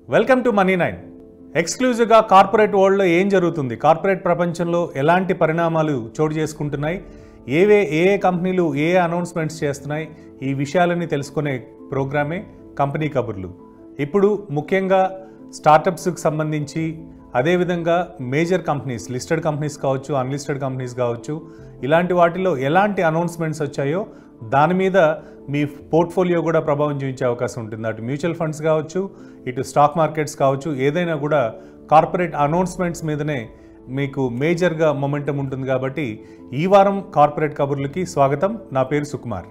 Welcome to money nine. ఎక్స్క్లూజివ్గా corporate వరల్డ్లో ఏం జరుగుతుంది, కార్పొరేట్ ప్రపంచంలో ఎలాంటి పరిణామాలు చోటు చేసుకుంటున్నాయి, ఏ కంపెనీలు ఏ అనౌన్స్మెంట్స్ చేస్తున్నాయి, ఈ విషయాలన్నీ తెలుసుకునే ప్రోగ్రామే కంపెనీ కబుర్లు. ఇప్పుడు ముఖ్యంగా స్టార్టప్స్కి సంబంధించి, అదేవిధంగా మేజర్ కంపెనీస్, లిస్టెడ్ కంపెనీస్ కావచ్చు, అన్లిస్టెడ్ కంపెనీస్ కావచ్చు, ఇలాంటి వాటిలో ఎలాంటి అనౌన్స్మెంట్స్ వచ్చాయో దాని మీద మీ పోర్ట్ఫోలియో కూడా ప్రభావం చూపించే అవకాశం ఉంటుంది. అటు మ్యూచువల్ ఫండ్స్ కావచ్చు, ఇటు స్టాక్ మార్కెట్స్ కావచ్చు, ఏదైనా కూడా కార్పొరేట్ అనౌన్స్మెంట్స్ మీదనే మీకు మేజర్గా మొమెంటం ఉంటుంది. కాబట్టి ఈ వారం కార్పొరేట్ కబుర్లకి స్వాగతం. నా పేరు సుకుమార్.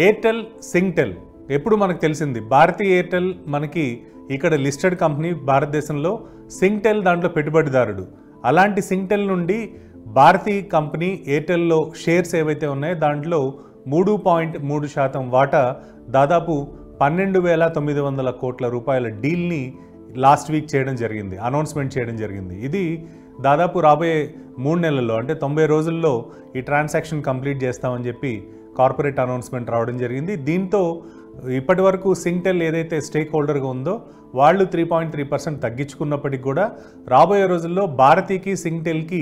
ఎయిర్టెల్, సింగ్టెల్ ఎప్పుడు మనకు తెలిసింది. భారతీయ ఎయిర్టెల్ మనకి ఇక్కడ లిస్టెడ్ కంపెనీ భారతదేశంలో, సింగ్టెల్ దాంట్లో పెట్టుబడిదారుడు. అలాంటి సింగ్టెల్ నుండి భారతీయ కంపెనీ ఎయిర్టెల్లో షేర్స్ ఏవైతే ఉన్నాయో దాంట్లో 3.3% వాటా, దాదాపు 12,900 కోట్ల రూపాయల డీల్ని లాస్ట్ వీక్ చేయడం జరిగింది, అనౌన్స్మెంట్ చేయడం జరిగింది. ఇది దాదాపు రాబోయే 3 నెలల్లో, అంటే 90 రోజుల్లో ఈ ట్రాన్సాక్షన్ కంప్లీట్ చేస్తామని చెప్పి కార్పొరేట్ అనౌన్స్మెంట్ రావడం జరిగింది. దీంతో ఇప్పటి వరకు సింగ్టెల్ ఏదైతే స్టేక్ హోల్డర్గా ఉందో వాళ్ళు 3.3% తగ్గించుకున్నప్పటికీ కూడా రాబోయే రోజుల్లో భారతీకి సింగ్టెల్కి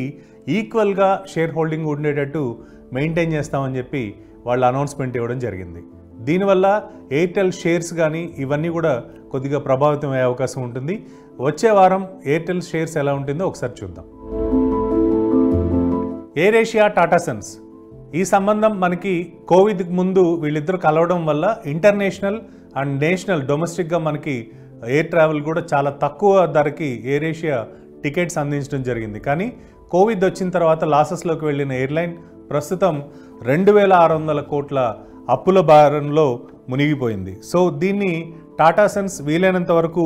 ఈక్వల్గా షేర్ హోల్డింగ్ ఉండేటట్టు మెయింటైన్ చేస్తామని చెప్పి వాళ్ళు అనౌన్స్మెంట్ ఇవ్వడం జరిగింది. దీనివల్ల ఎయిర్టెల్ షేర్స్ కానీ ఇవన్నీ కూడా కొద్దిగా ప్రభావితం అయ్యే అవకాశం ఉంటుంది. వచ్చే వారం ఎయిర్టెల్ షేర్స్ ఎలా ఉంటుందో ఒకసారి చూద్దాం. ఎయిర్ ఏషియా, టాటా సన్స్, ఈ సంబంధం మనకి కోవిడ్కి ముందు వీళ్ళిద్దరు కలవడం వల్ల ఇంటర్నేషనల్ అండ్ నేషనల్, డొమెస్టిక్గా మనకి ఎయిర్ ట్రావెల్ కూడా చాలా తక్కువ ధరకి ఎయిర్ ఏషియా టికెట్స్ అందించడం జరిగింది. కానీ కోవిడ్ వచ్చిన తర్వాత లాసెస్లోకి వెళ్ళిన ఎయిర్లైన్ ప్రస్తుతం 2,600 కోట్ల అప్పుల భారంలో మునిగిపోయింది. సో దీన్ని టాటా సన్స్ వీలైనంత వరకు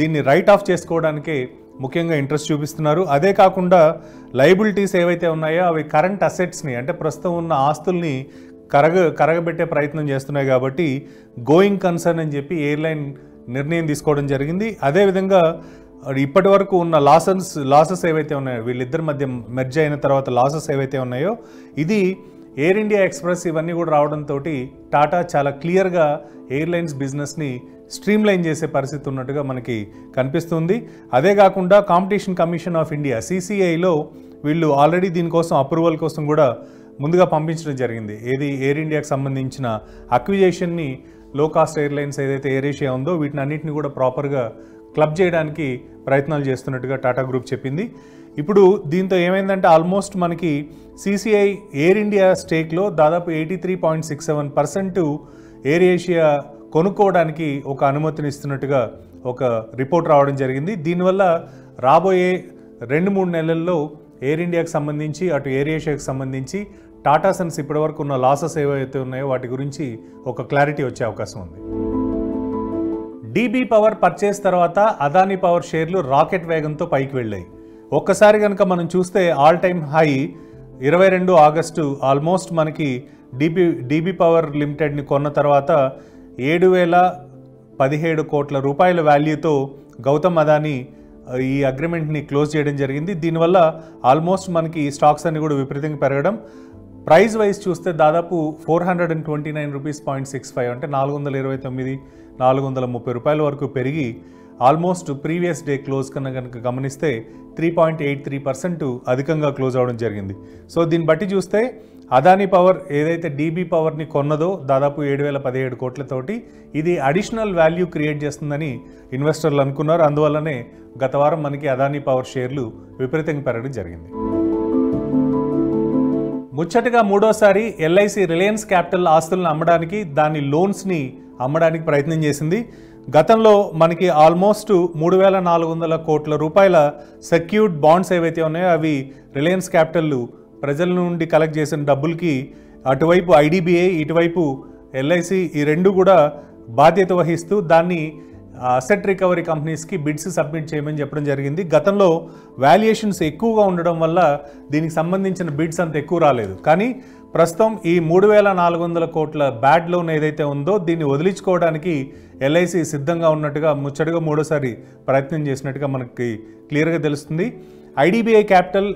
దీన్ని రైట్ ఆఫ్ చేసుకోవడానికే ముఖ్యంగా ఇంట్రెస్ట్ చూపిస్తున్నారు. అదే కాకుండా లయబిలిటీస్ ఏవైతే ఉన్నాయో అవి కరెంట్ అసెట్స్ని, అంటే ప్రస్తుతం ఉన్న ఆస్తుల్ని కరగబెట్టే ప్రయత్నం చేస్తున్నాయి. కాబట్టి గోయింగ్ కన్సర్న్ అని చెప్పి ఎయిర్లైన్ నిర్ణయం తీసుకోవడం జరిగింది. అదేవిధంగా ఇప్పటి వరకు ఉన్న లాసెస్ ఏవైతే ఉన్నాయో, వీళ్ళిద్దరి మధ్య మెర్జ్ అయిన తర్వాత లాసెస్ ఏవైతే ఉన్నాయో, ఇది ఎయిర్ ఇండియా ఎక్స్ప్రెస్ ఇవన్నీ కూడా రావడంతో టాటా చాలా క్లియర్గా ఎయిర్లైన్స్ బిజినెస్ని స్ట్రీమ్లైన్ చేసే పరిస్థితి ఉన్నట్టుగా మనకి కనిపిస్తుంది. అదే కాకుండా కాంపిటీషన్ కమిషన్ ఆఫ్ ఇండియా, CCIలో వీళ్ళు ఆల్రెడీ దీనికోసం అప్రూవల్ కోసం కూడా ముందుగా పంపించడం జరిగింది. ఏది ఎయిర్ ఇండియాకి సంబంధించిన అక్విజేషన్ని లో కాస్ట్ ఎయిర్లైన్స్ ఏదైతే ఎయిర్ ఏషియా ఉందో వీటిని అన్నింటినీ కూడా ప్రాపర్గా క్లబ్ చేయడానికి ప్రయత్నాలు చేస్తున్నట్టుగా టాటా గ్రూప్ చెప్పింది. ఇప్పుడు దీంతో ఏమైందంటే ఆల్మోస్ట్ మనకి CCI ఎయిర్ ఇండియా స్టేక్లో దాదాపు 83.67% ఎయిర్ ఏషియా కొనుక్కోవడానికి ఒక అనుమతిని ఇస్తున్నట్టుగా ఒక రిపోర్ట్ రావడం జరిగింది. దీనివల్ల రాబోయే 2-3 నెలల్లో ఎయిర్ ఇండియాకి సంబంధించి, అటు ఎయిర్ ఏషియాకి సంబంధించి టాటా సన్స్ ఇప్పటివరకు ఉన్న లాసెస్ ఏవైతే ఉన్నాయో వాటి గురించి ఒక క్లారిటీ వచ్చే అవకాశం ఉంది. DB పవర్ పర్చేస్ తర్వాత అదానీ పవర్ షేర్లు రాకెట్ వేగంతో పైకి వెళ్ళాయి. ఒక్కసారి కనుక మనం చూస్తే all time high 22 August almost మనకి DB పవర్ లిమిటెడ్ని కొన్న తర్వాత 7,017 కోట్ల రూపాయల వాల్యూతో గౌతమ్ అదానీ ఈ అగ్రిమెంట్ని క్లోజ్ చేయడం జరిగింది. దీనివల్ల ఆల్మోస్ట్ మనకి ఈ స్టాక్స్ అన్ని కూడా విపరీతంగా పెరగడం. ప్రైస్ వైజ్ చూస్తే దాదాపు 429.65 రూపీస్, అంటే 429-430 రూపాయల వరకు పెరిగి ఆల్మోస్ట్ ప్రీవియస్ డే క్లోజ్ కన్నా కనుక గమనిస్తే 3.83% అధికంగా క్లోజ్ అవ్వడం జరిగింది. సో దీన్ని బట్టి చూస్తే అదానీ పవర్ ఏదైతే DB పవర్ని కొన్నదో దాదాపు 7,017 కోట్లతోటి ఇది అడిషనల్ వాల్యూ క్రియేట్ చేస్తుందని ఇన్వెస్టర్లు అనుకున్నారు. అందువల్లనే గత వారం మనకి అదానీ పవర్ షేర్లు విపరీతంగా పెరగడం జరిగింది. ముచ్చటగా మూడోసారి LIC రిలయన్స్ క్యాపిటల్ ఆస్తులను అమ్మడానికి, దాని లోన్స్ని అమ్మడానికి ప్రయత్నం చేసింది. గతంలో మనకి ఆల్మోస్ట్ 3,400 కోట్ల రూపాయల సెక్యూర్డ్ బాండ్స్ ఏవైతే ఉన్నాయో అవి రిలయన్స్ క్యాపిటల్ ప్రజల నుండి కలెక్ట్ చేసిన డబ్బులకి అటువైపు IDBI, ఇటువైపు LIC ఈ రెండు కూడా బాధ్యత వహిస్తూ దాన్ని అసెట్ రికవరీ కంపెనీస్కి బిడ్స్ సబ్మిట్ చేయమని చెప్పడం జరిగింది. గతంలో వాల్యుయేషన్స్ ఎక్కువగా ఉండడం వల్ల దీనికి సంబంధించిన బిడ్స్ అంత ఎక్కువ రాలేదు. కానీ ప్రస్తుతం ఈ 3,400 కోట్ల బ్యాడ్ లోన్ ఏదైతే ఉందో దీన్ని వదిలించుకోవడానికి LIC సిద్ధంగా ఉన్నట్టుగా ముచ్చటగా మూడోసారి ప్రయత్నం చేసినట్టుగా మనకి క్లియర్గా తెలుస్తుంది. IDBI క్యాపిటల్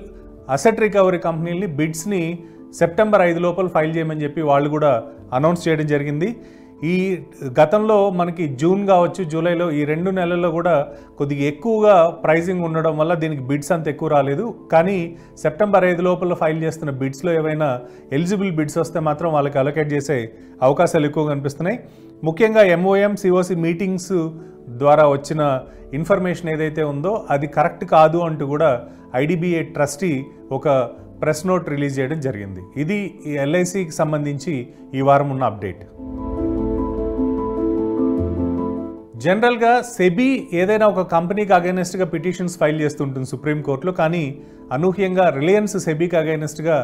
అసెట్ రికవరీ కంపెనీని బిడ్స్ని సెప్టెంబర్ 5 లోపల ఫైల్ చేయమని చెప్పి వాళ్ళు కూడా అనౌన్స్ చేయడం జరిగింది. ఈ గతంలో మనకి జూన్ కావచ్చు, జూలైలో ఈ 2 నెలల్లో కూడా కొద్దిగా ఎక్కువగా ప్రైజింగ్ ఉండడం వల్ల దీనికి బిడ్స్ అంత ఎక్కువ రాలేదు. కానీ సెప్టెంబర్ 5 లోపల ఫైల్ చేస్తున్న బిడ్స్లో ఏవైనా ఎలిజిబుల్ బిడ్స్ వస్తే మాత్రం వాళ్ళకి అలొకేట్ చేసే అవకాశాలు ఎక్కువ కనిపిస్తున్నాయి. ముఖ్యంగా MOM, COC మీటింగ్స్ ద్వారా వచ్చిన ఇన్ఫర్మేషన్ ఏదైతే ఉందో అది కరెక్ట్ కాదు అంటూ కూడా IDBI ట్రస్టీ ఒక ప్రెస్ నోట్ రిలీజ్ చేయడం జరిగింది. ఇది LICకి సంబంధించి ఈ వారం ఉన్న అప్డేట్. జనరల్గా సెబీ ఏదైనా ఒక కంపెనీకి అగైనెస్ట్గా పిటిషన్స్ ఫైల్ చేస్తుంటుంది సుప్రీంకోర్టులో. కానీ అనూహ్యంగా రిలయన్స్ సెబీకి అగైనెస్ట్గా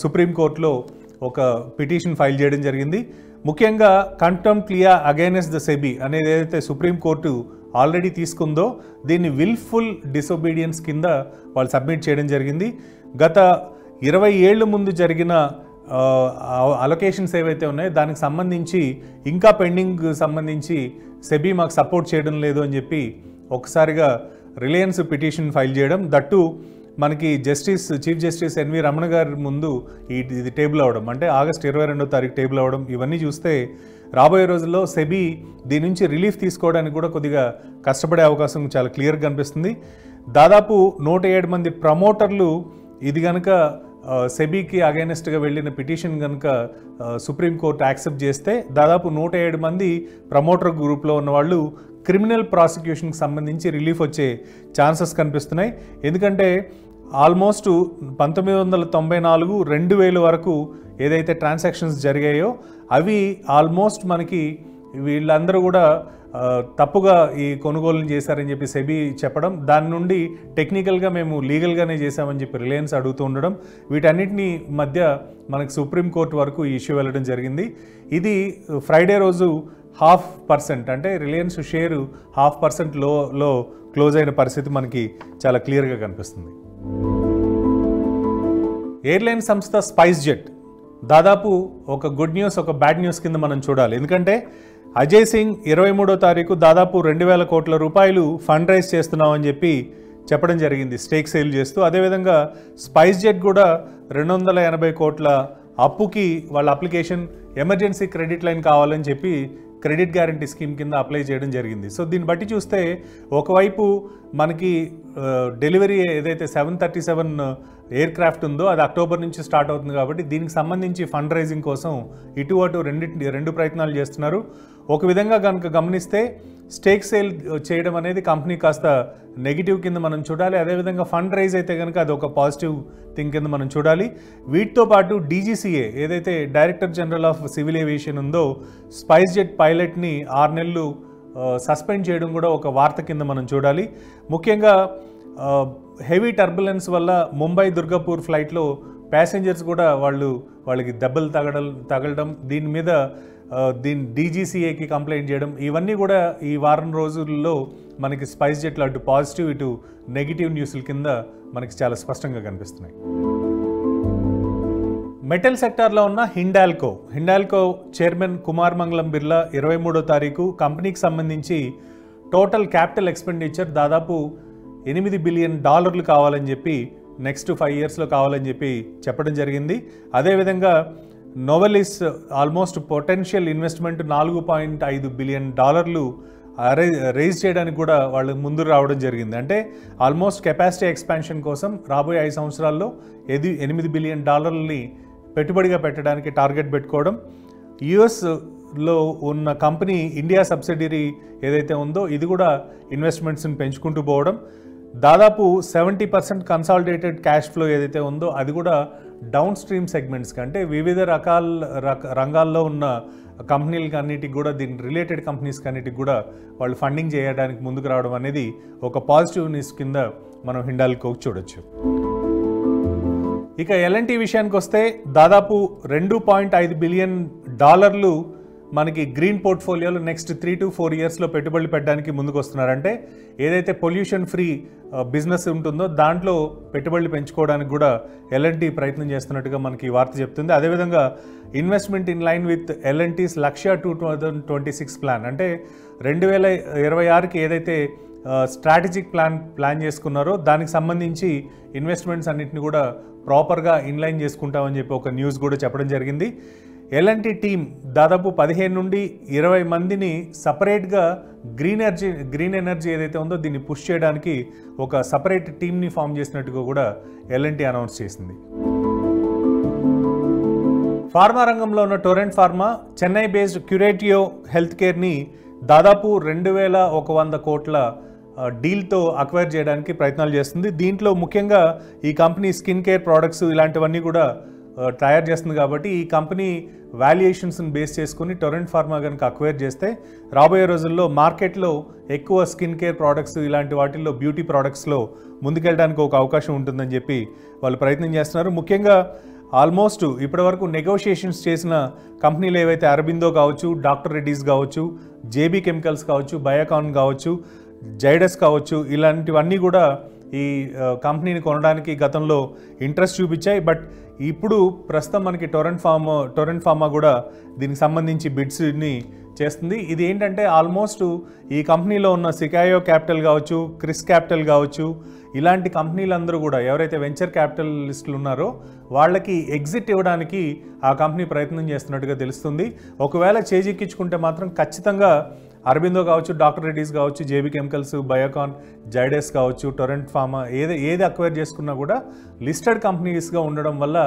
సుప్రీంకోర్టులో ఒక పిటిషన్ ఫైల్ చేయడం జరిగింది. ముఖ్యంగా contempt Liya against the SEBI అనేది ఏదైతే సుప్రీంకోర్టు ఆల్రెడీ తీసుకుందో దీన్ని విల్ఫుల్ డిసొబీడియన్స్ కింద వాళ్ళు సబ్మిట్ చేయడం జరిగింది. గత 20 ఏళ్ల ముందు జరిగిన అలొకేషన్స్ ఏవైతే ఉన్నాయో దానికి సంబంధించి ఇంకా పెండింగ్ సంబంధించి సెబీ మాకు సపోర్ట్ చేయడం లేదు అని చెప్పి ఒకసారిగా రిలయన్స్ పిటిషన్ ఫైల్ చేయడం, దట్టు మనకి చీఫ్ జస్టిస్ ఎన్వి రమణ గారి ముందు ఇది టేబుల్ అవ్వడం, అంటే ఆగస్టు 22వ తారీఖు టేబుల్ అవ్వడం, ఇవన్నీ చూస్తే రాబోయే రోజుల్లో సెబీ దీని నుంచి రిలీఫ్ తీసుకోవడానికి కూడా కొద్దిగా కష్టపడే అవకాశం చాలా క్లియర్గా కనిపిస్తుంది. దాదాపు 107 మంది ప్రమోటర్లు ఇది కనుక సెబీకి అగైనెస్ట్గా వెళ్ళిన పిటిషన్ కనుక సుప్రీంకోర్టు యాక్సెప్ట్ చేస్తే దాదాపు 107 మంది ప్రమోటర్ గ్రూప్లో ఉన్న వాళ్ళు క్రిమినల్ ప్రాసిక్యూషన్కి సంబంధించి రిలీఫ్ వచ్చే ఛాన్సెస్ కనిపిస్తున్నాయి. ఎందుకంటే ఆల్మోస్ట్ 1994, 2000 వరకు ఏదైతే ట్రాన్సాక్షన్స్ జరిగాయో అవి ఆల్మోస్ట్ మనకి వీళ్ళందరూ కూడా తప్పుగా ఈ కొనుగోలుని చేశారని చెప్పి సెబీ చెప్పడం, దాని నుండి టెక్నికల్గా మేము లీగల్గానే చేశామని చెప్పి రిలయన్స్ అడుగుతూ ఉండడం, వీటన్నిటిని మధ్య మనకి సుప్రీంకోర్టు వరకు ఈ ఇష్యూ వెళ్ళడం జరిగింది. ఇది ఫ్రైడే రోజు 0.5% అంటే రిలయన్స్ షేరు 0.5% లో క్లోజ్ అయిన పరిస్థితి మనకి చాలా క్లియర్గా కనిపిస్తుంది. ఎయిర్లైన్ సంస్థ స్పైస్ జెట్ దాదాపు ఒక గుడ్ న్యూస్, ఒక బ్యాడ్ న్యూస్ కింద మనం చూడాలి. ఎందుకంటే అజయ్ సింగ్ 23వ తారీఖు దాదాపు 2,000 కోట్ల రూపాయలు ఫండ్ రైజ్ చేస్తున్నామని చెప్పి చెప్పడం జరిగింది స్టేక్ సేల్ చేస్తూ. అదేవిధంగా స్పైస్ జెట్ కూడా 280 కోట్ల అప్పుకి వాళ్ళ అప్లికేషన్ ఎమర్జెన్సీ క్రెడిట్ లైన్ కావాలని చెప్పి క్రెడిట్ గ్యారంటీ స్కీమ్ కింద అప్లై చేయడం జరిగింది. సో దీన్ని బట్టి చూస్తే ఒకవైపు మనకి డెలివరీ ఏదైతే 737 ఎయిర్ క్రాఫ్ట్ ఉందో అది అక్టోబర్ నుంచి స్టార్ట్ అవుతుంది కాబట్టి దీనికి సంబంధించి ఫండ్ రైజింగ్ కోసం ఇటు అటు రెండు ప్రయత్నాలు చేస్తున్నారు. ఒక విధంగా కనుక గమనిస్తే స్టేక్ సేల్ చేయడం అనేది కంపెనీ కాస్త నెగిటివ్ కింద మనం చూడాలి. అదేవిధంగా ఫండ్ రైజ్ అయితే కనుక అది ఒక పాజిటివ్ థింగ్ కింద మనం చూడాలి. వీటితో పాటు DGCA ఏదైతే director general of civil aviation ఉందో స్పైస్ జెట్ పైలట్ని 6 నెలలు సస్పెండ్ చేయడం కూడా ఒక వార్త కింద మనం చూడాలి. ముఖ్యంగా హెవీ టర్బులెన్స్ వల్ల ముంబై దుర్గాపూర్ ఫ్లైట్లో ప్యాసింజర్స్ కూడా వాళ్ళకి దెబ్బలు తగలడం, దీని మీద DGCAకి కంప్లైంట్ చేయడం, ఇవన్నీ కూడా ఈ వారం రోజుల్లో మనకి స్పైస్ జెట్లో అటు పాజిటివ్ ఇటు నెగిటివ్ న్యూస్ల కింద మనకి చాలా స్పష్టంగా కనిపిస్తున్నాయి. మెటల్ సెక్టార్లో ఉన్న హిండాల్కో చైర్మన్ కుమార్ మంగళం బిర్లా 23వ తారీఖు కంపెనీకి సంబంధించి టోటల్ క్యాపిటల్ ఎక్స్పెండిచర్ దాదాపు $8 బిలియన్ కావాలని చెప్పి నెక్స్ట్ 5 ఇయర్స్లో కావాలని చెప్పి చెప్పడం జరిగింది. అదేవిధంగా Novelis almost potential investment $4.5 billion raise చేయడానికి కూడా వాళ్ళు ముందు రావడం జరిగింది. అంటే ఆల్మోస్ట్ కెపాసిటీ ఎక్స్పాన్షన్ కోసం రాబోయే 5 సంవత్సరాల్లో $8 బిలియన్ పెట్టుబడిగా పెట్టడానికి టార్గెట్ పెట్టుకోవడం. యుఎస్లో ఉన్న కంపెనీ ఇండియా సబ్సిడరీ ఏదైతే ఉందో ఇది కూడా ఇన్వెస్ట్మెంట్స్ని పెంచుకుంటూ పోవడం. దాదాపు 70% కన్సాలిడేటెడ్ క్యాష్ ఫ్లో ఏదైతే ఉందో అది కూడా డౌన్ స్ట్రీమ్ సెగ్మెంట్స్కి, అంటే వివిధ రంగాల్లో ఉన్న కంపెనీలకి అన్నిటికి కూడా దీని రిలేటెడ్ కంపెనీస్కి అన్నిటికి కూడా వాళ్ళు ఫండింగ్ చేయడానికి ముందుకు రావడం అనేది ఒక పాజిటివ్ న్యూస్ కింద మనం హిండాల్కోకి చూడొచ్చు. ఇక L&T విషయానికి వస్తే దాదాపు $2.5 బిలియన్ మనకి గ్రీన్ పోర్ట్ఫోలియోలో నెక్స్ట్ 3 to 4 ఇయర్స్లో పెట్టుబడులు పెట్టడానికి ముందుకు వస్తున్నారంటే ఏదైతే పొల్యూషన్ ఫ్రీ బిజినెస్ ఉంటుందో దాంట్లో పెట్టుబడులు పెంచుకోవడానికి కూడా L&T ప్రయత్నం చేస్తున్నట్టుగా మనకి వార్త చెప్తుంది. అదేవిధంగా investment in line with L&T's లక్ష్య 2026 ప్లాన్, అంటే 2026కి ఏదైతే స్ట్రాటజిక్ ప్లాన్ చేసుకున్నారో దానికి సంబంధించి ఇన్వెస్ట్మెంట్స్ అన్నింటిని కూడా ప్రాపర్గా ఇన్లైన్ చేసుకుంటామని చెప్పి ఒక న్యూస్ కూడా చెప్పడం జరిగింది. ఎల్ఎన్టీ టీం దాదాపు 15 నుండి 20 మందిని సపరేట్గా గ్రీన్ ఎనర్జీ ఏదైతే ఉందో దీన్ని పుష్ చేయడానికి ఒక సపరేట్ టీంని ఫామ్ చేసినట్టుగా కూడా ఎల్ఎన్టీ అనౌన్స్ చేసింది. ఫార్మా రంగంలో ఉన్న టొరెంట్ ఫార్మా చెన్నై బేస్డ్ క్యూరేటియో హెల్త్ కేర్ని దాదాపు 2100 కోట్ల డీల్తో అక్వైర్ చేయడానికి ప్రయత్నాలు చేస్తుంది. దీంట్లో ముఖ్యంగా ఈ కంపెనీ స్కిన్ కేర్ ప్రోడక్ట్స్ ఇలాంటివన్నీ కూడా తయారు చేస్తుంది కాబట్టి ఈ కంపెనీ వాల్యుయేషన్స్ని బేస్ చేసుకుని టొరెంట్ ఫార్మా కనుక అక్వైర్ చేస్తే రాబోయే రోజుల్లో మార్కెట్లో ఎక్కువ స్కిన్ కేర్ ప్రోడక్ట్స్ ఇలాంటి వాటిల్లో బ్యూటీ ప్రోడక్ట్స్లో ముందుకెళ్ళడానికి ఒక అవకాశం ఉంటుందని చెప్పి వాళ్ళు ప్రయత్నం చేస్తున్నారు. ముఖ్యంగా ఆల్మోస్ట్ ఇప్పటివరకు నెగోషియేషన్స్ చేసిన కంపెనీలు ఏవైతే అరబిందో కావచ్చు, డాక్టర్ రెడ్డీస్ కావచ్చు, జేబీ కెమికల్స్ కావచ్చు, బయోకాన్ కావచ్చు, జైడస్ కావచ్చు, ఇలాంటివన్నీ కూడా ఈ కంపెనీని కొనడానికి గతంలో ఇంట్రెస్ట్ చూపించాయి. బట్ ఇప్పుడు ప్రస్తుతం మనకి టొరెంట్ ఫార్మా కూడా దీనికి సంబంధించి బిడ్స్ని చేస్తుంది. ఇది ఏంటంటే ఆల్మోస్ట్ ఈ కంపెనీలో ఉన్న సికాయో క్యాపిటల్ కావచ్చు, క్రిస్ క్యాపిటల్ కావచ్చు, ఇలాంటి కంపెనీలందరూ కూడా ఎవరైతే వెంచర్ క్యాపిటలిస్టులు ఉన్నారో వాళ్ళకి ఎగ్జిట్ ఇవ్వడానికి ఆ కంపెనీ ప్రయత్నం చేస్తున్నట్టుగా తెలుస్తుంది. ఒకవేళ చేజిక్కించుకుంటే మాత్రం ఖచ్చితంగా అరబిందో కావచ్చు, డాక్టర్ రెడ్డీస్ కావచ్చు, జేబీ కెమికల్స్, బయోకాన్, జైడస్ కావచ్చు, టొరెంట్ ఫార్మా ఏది అక్వైర్ చేసుకున్నా కూడా లిస్టెడ్ కంపెనీస్గా ఉండడం వల్ల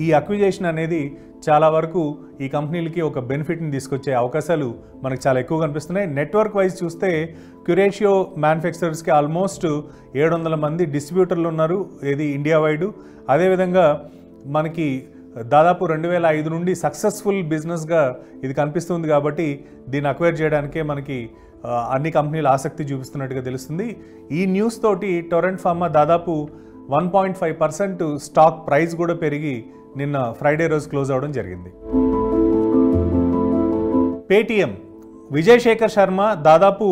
ఈ అక్విజేషన్ అనేది చాలా వరకు ఈ కంపెనీలకి ఒక బెనిఫిట్ని తీసుకొచ్చే అవకాశాలు మనకు చాలా ఎక్కువ కనిపిస్తున్నాయి. నెట్వర్క్ వైజ్ చూస్తే క్యూరేషియో మ్యానుఫ్యాక్చరర్స్కి ఆల్మోస్ట్ 700 మంది డిస్ట్రిబ్యూటర్లు ఉన్నారు ఇది ఇండియా వైడ్. అదేవిధంగా మనకి దాదాపు 2005 నుండి సక్సెస్ఫుల్ బిజినెస్గా ఇది కనిపిస్తుంది కాబట్టి దీన్ని అక్వైర్ చేయడానికే మనకి అన్ని కంపెనీలు ఆసక్తి చూపిస్తున్నట్టుగా తెలుస్తుంది. ఈ న్యూస్ తోటి టొరెంట్ ఫార్మా దాదాపు 1.5% స్టాక్ ప్రైస్ కూడా పెరిగి నిన్న ఫ్రైడే రోజు క్లోజ్ అవ్వడం జరిగింది. పేటిఎం విజయ్ శేఖర్ శర్మ దాదాపు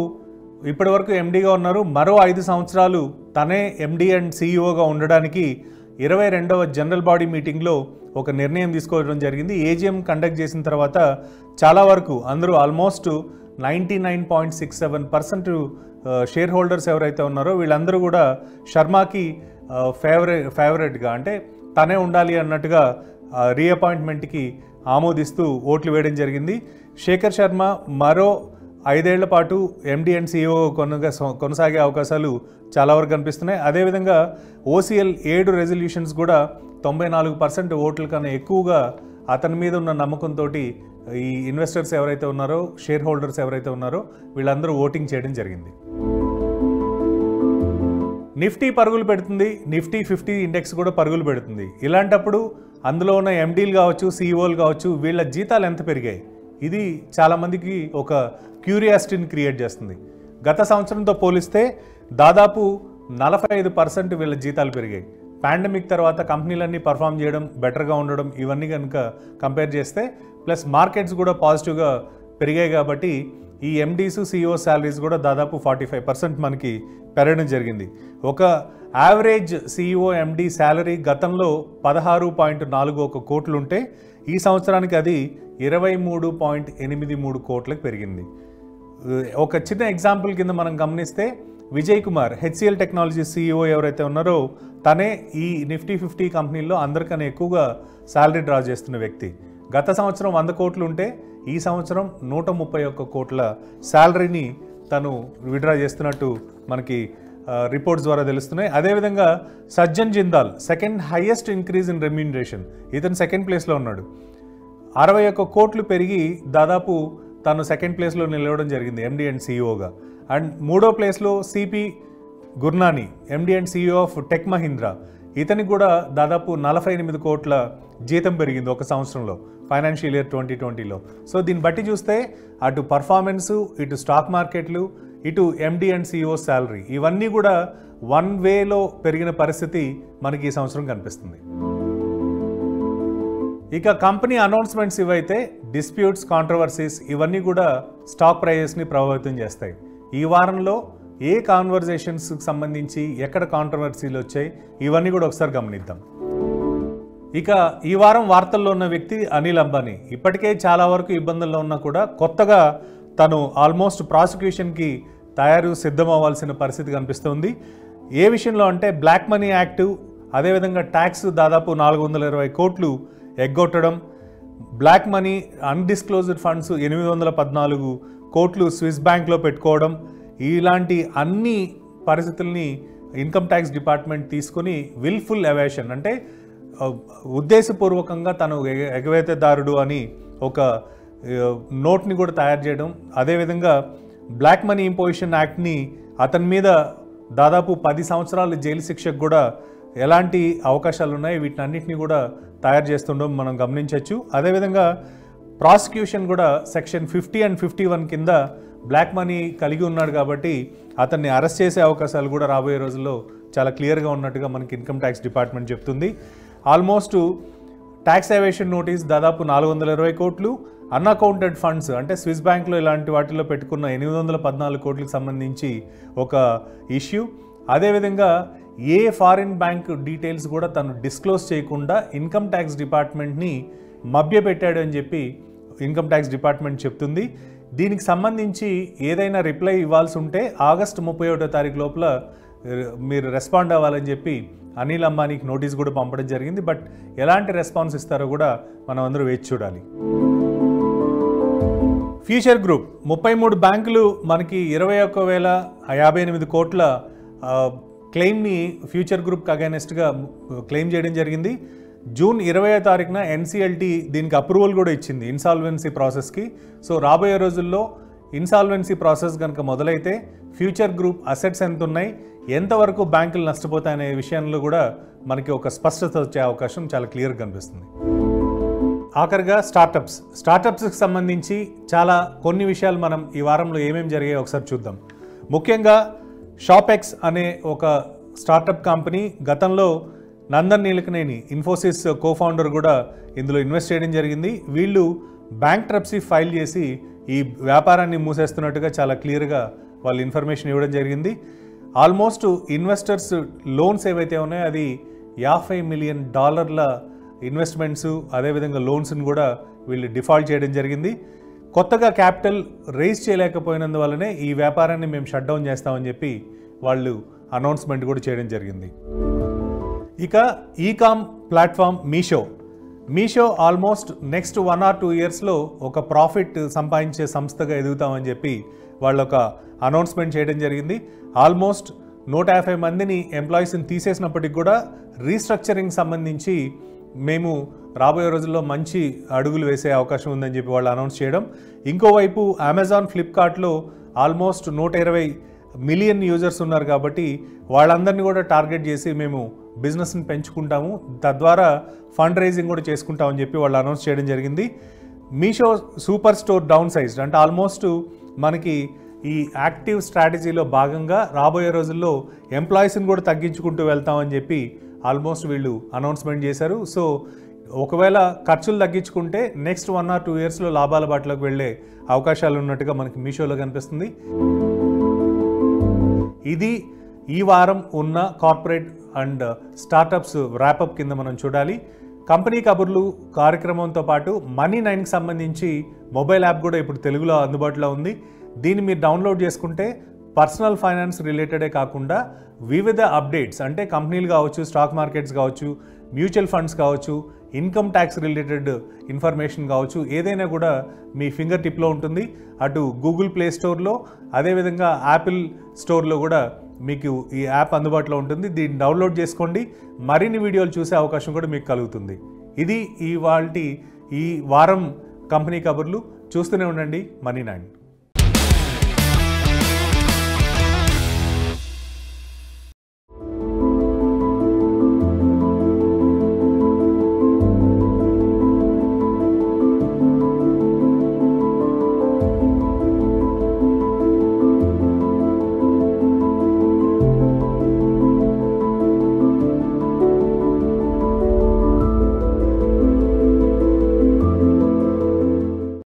ఇప్పటి వరకు ఎండీగా ఉన్నారు. మరో 5 సంవత్సరాలు తనే ఎండీ అండ్ సీఈఓగా ఉండడానికి 22వ జనరల్ బాడీ మీటింగ్లో ఒక నిర్ణయం తీసుకోవడం జరిగింది. ఏజీఎం కండక్ట్ చేసిన తర్వాత చాలా వరకు అందరూ ఆల్మోస్ట్ 99.67% షేర్ హోల్డర్స్ ఎవరైతే ఉన్నారో వీళ్ళందరూ కూడా శర్మకి ఫేవరెట్గా అంటే తనే ఉండాలి అన్నట్టుగా రీఅపాయింట్మెంట్కి ఆమోదిస్తూ ఓట్లు వేయడం జరిగింది. శేఖర్ శర్మ మరో 5 ఏళ్ల పాటు ఎండీ అండ్ సీఈఓ కొనసాగే అవకాశాలు చాలా వరకు కనిపిస్తున్నాయి. అదేవిధంగా ఓసీఎల్ 7 రెజల్యూషన్స్ కూడా 94% ఓట్ల కన్నా ఎక్కువగా అతని మీద ఉన్న నమ్మకంతో ఈ ఇన్వెస్టర్స్ ఎవరైతే ఉన్నారో, షేర్ హోల్డర్స్ ఎవరైతే ఉన్నారో వీళ్ళందరూ ఓటింగ్ చేయడం జరిగింది. నిఫ్టీ పరుగులు పెడుతుంది, నిఫ్టీ 50 ఇండెక్స్ కూడా పరుగులు పెడుతుంది. ఇలాంటప్పుడు అందులో ఉన్న ఎండీలు కావచ్చు, సీఈఓలు కావచ్చు, వీళ్ళ జీతాలు ఎంత పెరిగాయి ఇది చాలామందికి ఒక క్యూరియాసిటీని క్రియేట్ చేస్తుంది. గత సంవత్సరంతో పోలిస్తే దాదాపు 45% వీళ్ళ జీతాలు పెరిగాయి. పాండమిక్ తర్వాత కంపెనీలన్నీ పర్ఫామ్ చేయడం, బెటర్గా ఉండడం ఇవన్నీ కనుక కంపేర్ చేస్తే ప్లస్ మార్కెట్స్ కూడా పాజిటివ్గా పెరిగాయి కాబట్టి ఈ ఎండీస్ సీఈఓ శాలరీస్ కూడా దాదాపు 45% మనకి పెరగడం జరిగింది. ఒక యావరేజ్ సీఈఓ ఎండీ శాలరీ గతంలో 16.41 కోట్లు ఉంటే ఈ సంవత్సరానికి అది 23.83 కోట్లకు పెరిగింది. ఒక చిన్న ఎగ్జాంపుల్ కింద మనం గమనిస్తే Vijay Kumar HCl technology CEO ఎవరైతే ఉన్నారో తనే ఈ నిఫ్టీ 50 కంపెనీల్లో అందరికన్నా ఎక్కువగా శాలరీ డ్రా చేస్తున్న వ్యక్తి. గత సంవత్సరం 100 కోట్లు ఉంటే ఈ సంవత్సరం 131 కోట్ల శాలరీని తను విడ్రా చేస్తున్నట్టు మనకి రిపోర్ట్స్ ద్వారా తెలుస్తున్నాయి. అదేవిధంగా Sajjan Jindal second highest increase in remuneration, ఇతను సెకండ్ ప్లేస్లో ఉన్నాడు. 61 కోట్లు పెరిగి దాదాపు తను సెకండ్ ప్లేస్లో నిలవడం జరిగింది ఎండీ అండ్ సీఈఓగా. అండ్ మూడో ప్లేస్లో CP Gurnani MD and CEO of tech Mahindra, ఇతనికి కూడా దాదాపు 48 కోట్ల జీతం పెరిగింది ఒక సంవత్సరంలో, ఫైనాన్షియల్ ఇయర్ 2020లో. సో దీన్ని బట్టి చూస్తే అటు పర్ఫార్మెన్సు, ఇటు స్టాక్ మార్కెట్లు, ఇటు ఎండీ అండ్ సీఈఓ శాలరీ ఇవన్నీ కూడా వన్ వేలో పెరిగిన పరిస్థితి మనకి ఈ సంవత్సరం కనిపిస్తుంది. ఇక కంపెనీ అనౌన్స్మెంట్స్ ఇవైతే డిస్ప్యూట్స్, కాంట్రవర్సీస్ ఇవన్నీ కూడా స్టాక్ ప్రైజెస్ని ప్రభావితం చేస్తాయి. ఈ వారంలో ఏ కాన్వర్జేషన్స్కి సంబంధించి ఎక్కడ కాంట్రవర్సీలు వచ్చాయి ఇవన్నీ కూడా ఒకసారి గమనిద్దాం. ఇక ఈ వారం వార్తల్లో ఉన్న వ్యక్తి అనిల్ అంబానీ. ఇప్పటికే చాలా వరకు ఇబ్బందుల్లో ఉన్నా కూడా కొత్తగా తను ఆల్మోస్ట్ ప్రాసిక్యూషన్కి సిద్ధం అవ్వాల్సిన పరిస్థితి కనిపిస్తుంది. ఏ విషయంలో అంటే బ్లాక్ మనీ యాక్ట్, అదేవిధంగా ట్యాక్స్ దాదాపు 420 కోట్లు ఎగ్గొట్టడం, బ్లాక్ మనీ అన్డిస్క్లోజ్డ్ ఫండ్స్ 814 కోట్లు స్విస్ బ్యాంక్లో పెట్టుకోవడం, ఇలాంటి అన్ని పరిస్థితుల్ని ఇన్కమ్ ట్యాక్స్ డిపార్ట్మెంట్ తీసుకొని విల్ఫుల్ ఎవేషన్ అంటే ఉద్దేశపూర్వకంగా తను ఎగవేతదారుడు అని ఒక నోట్ని కూడా తయారు చేయడం, అదేవిధంగా బ్లాక్ మనీ ఇంపోజిషన్ యాక్ట్ని అతని మీద దాదాపు 10 సంవత్సరాలు జైలు శిక్షకు కూడా ఎలాంటి అవకాశాలు ఉన్నాయి వీటినన్నింటినీ కూడా తయారు చేస్తుండడం మనం గమనించవచ్చు. అదేవిధంగా ప్రాసిక్యూషన్ కూడా సెక్షన్ 50 and 51 కింద బ్లాక్ మనీ కలిగి ఉన్నాడు కాబట్టి అతన్ని అరెస్ట్ చేసే అవకాశాలు కూడా రాబోయే రోజుల్లో చాలా క్లియర్గా ఉన్నట్టుగా మనకి ఇన్కమ్ ట్యాక్స్ డిపార్ట్మెంట్ చెప్తుంది. ఆల్మోస్ట్ ట్యాక్స్ ఎవేషన్ నోటీస్ దాదాపు 420 కోట్లు, అన్అకౌంటెడ్ ఫండ్స్ అంటే స్విస్ బ్యాంక్లో ఇలాంటి వాటిలో పెట్టుకున్న 814 కోట్లకు సంబంధించి ఒక ఇష్యూ. అదేవిధంగా ఏ ఫారిన్ బ్యాంక్ డీటెయిల్స్ కూడా తను డిస్క్లోజ్ చేయకుండా ఇన్కమ్ ట్యాక్స్ డిపార్ట్మెంట్ని మభ్యపెట్టాడు అని చెప్పి ఇన్కమ్ ట్యాక్స్ డిపార్ట్మెంట్ చెప్తుంది. దీనికి సంబంధించి ఏదైనా రిప్లై ఇవ్వాల్సి ఉంటే ఆగస్టు 31వ తారీఖు లోపల మీరు రెస్పాండ్ అవ్వాలని చెప్పి అనిల్ అంబానీకి నోటీస్ కూడా పంపడం జరిగింది. బట్ ఎలాంటి రెస్పాన్స్ ఇస్తారో కూడా మనం అందరూ వేచి చూడాలి. ఫ్యూచర్ గ్రూప్ 33 బ్యాంకులు మనకి 21,058 కోట్ల క్లెయిమ్ని ఫ్యూచర్ గ్రూప్కి అగైనెస్ట్గా క్లెయిమ్ చేయడం జరిగింది. జూన్ 20వ తారీఖున ఎన్సిఎల్టీ దీనికి అప్రూవల్ కూడా ఇచ్చింది ఇన్సాల్వెన్సీ ప్రాసెస్కి. సో రాబోయే రోజుల్లో ఇన్సాల్వెన్సీ ప్రాసెస్ కనుక మొదలైతే ఫ్యూచర్ గ్రూప్ అసెట్స్ ఎంత ఉన్నాయి, ఎంతవరకు బ్యాంకులు నష్టపోతాయనే విషయంలో కూడా మనకి ఒక స్పష్టత వచ్చే అవకాశం చాలా క్లియర్గా కనిపిస్తుంది. ఆఖరిగా స్టార్టప్స్కి సంబంధించి చాలా కొన్ని విషయాలు మనం ఈ వారంలో ఏమేమి జరిగాయో ఒకసారి చూద్దాం. ముఖ్యంగా షాపెక్స్ అనే ఒక స్టార్టప్ కంపెనీ గతంలో నందన్ నీలకనేని ఇన్ఫోసిస్ కోఫౌండర్ కూడా ఇందులో ఇన్వెస్ట్ చేయడం జరిగింది. వీళ్ళు బ్యాంక్రప్సీ ఫైల్ చేసి ఈ వ్యాపారాన్ని మూసేస్తున్నట్టుగా చాలా క్లియర్గా వాళ్ళు ఇన్ఫర్మేషన్ ఇవ్వడం జరిగింది. ఆల్మోస్ట్ ఇన్వెస్టర్స్ లోన్స్ ఏవైతే ఉన్నాయో అది $50 మిలియన్ ఇన్వెస్ట్మెంట్స్ అదేవిధంగా లోన్స్ని కూడా వీళ్ళు డిఫాల్ట్ చేయడం జరిగింది. కొత్తగా క్యాపిటల్ రైజ్ చేయలేకపోయినందువల్లనే ఈ వ్యాపారాన్ని మేము షట్ డౌన్ చేస్తామని చెప్పి వాళ్ళు అనౌన్స్మెంట్ కూడా చేయడం జరిగింది. ఇక e-com platform Meesho almost next 1 or 2 ఇయర్స్లో ఒక ప్రాఫిట్ సంపాదించే సంస్థగా ఎదుగుతామని చెప్పి వాళ్ళు ఒక అనౌన్స్మెంట్ చేయడం జరిగింది. ఆల్మోస్ట్ 150 మందిని ఎంప్లాయీస్ని తీసేసినప్పటికి కూడా రీస్ట్రక్చరింగ్ సంబంధించి మేము రాబోయే రోజుల్లో మంచి అడుగులు వేసే అవకాశం ఉందని చెప్పి వాళ్ళు అనౌన్స్ చేయడం. ఇంకోవైపు అమెజాన్, ఫ్లిప్కార్ట్లో ఆల్మోస్ట్ 120 మిలియన్ యూజర్స్ ఉన్నారు కాబట్టి వాళ్ళందరినీ కూడా టార్గెట్ చేసి మేము బిజినెస్ని పెంచుకుంటాము, తద్వారా ఫండ్ రైజింగ్ కూడా చేసుకుంటామని చెప్పి వాళ్ళు అనౌన్స్ చేయడం జరిగింది. Meesho super store down sized అంటే ఆల్మోస్ట్ మనకి ఈ యాక్టివ్ స్ట్రాటజీలో భాగంగా రాబోయే రోజుల్లో ఎంప్లాయీస్ని కూడా తగ్గించుకుంటూ వెళ్తామని చెప్పి ఆల్మోస్ట్ వీళ్ళు అనౌన్స్మెంట్ చేశారు. సో ఒకవేళ ఖర్చులు తగ్గించుకుంటే నెక్స్ట్ 1 or 2 ఇయర్స్లో లాభాల బాటలోకి వెళ్ళే అవకాశాలు ఉన్నట్టుగా మనకి మీషోలో కనిపిస్తుంది. ఇది ఈ వారం ఉన్న కార్పొరేట్ అండ్ స్టార్టప్స్ ర్యాపప్ కింద మనం చూడాలి. కంపెనీ కబుర్లు కార్యక్రమంతో పాటు Money9కి సంబంధించి మొబైల్ యాప్ కూడా ఇప్పుడు తెలుగులో అందుబాటులో ఉంది. దీన్ని మీరు డౌన్లోడ్ చేసుకుంటే పర్సనల్ ఫైనాన్స్ రిలేటెడే కాకుండా వివిధ అప్డేట్స్ అంటే కంపెనీలు కావచ్చు, స్టాక్ మార్కెట్స్ కావచ్చు, మ్యూచువల్ ఫండ్స్ కావచ్చు, ఇన్కమ్ ట్యాక్స్ రిలేటెడ్ ఇన్ఫర్మేషన్ కావచ్చు, ఏదైనా కూడా మీ ఫింగర్ టిప్లో ఉంటుంది. అటు గూగుల్ ప్లే స్టోర్లో అదేవిధంగా యాపిల్ స్టోర్లో కూడా మీకు ఈ యాప్ అందుబాటులో ఉంటుంది. దీన్ని డౌన్లోడ్ చేసుకోండి. మరిన్ని వీడియోలు చూసే అవకాశం కూడా మీకు కలుగుతుంది. ఇది ఈ వారం కంపెనీ కబుర్లు. చూస్తూనే ఉండండి Money9.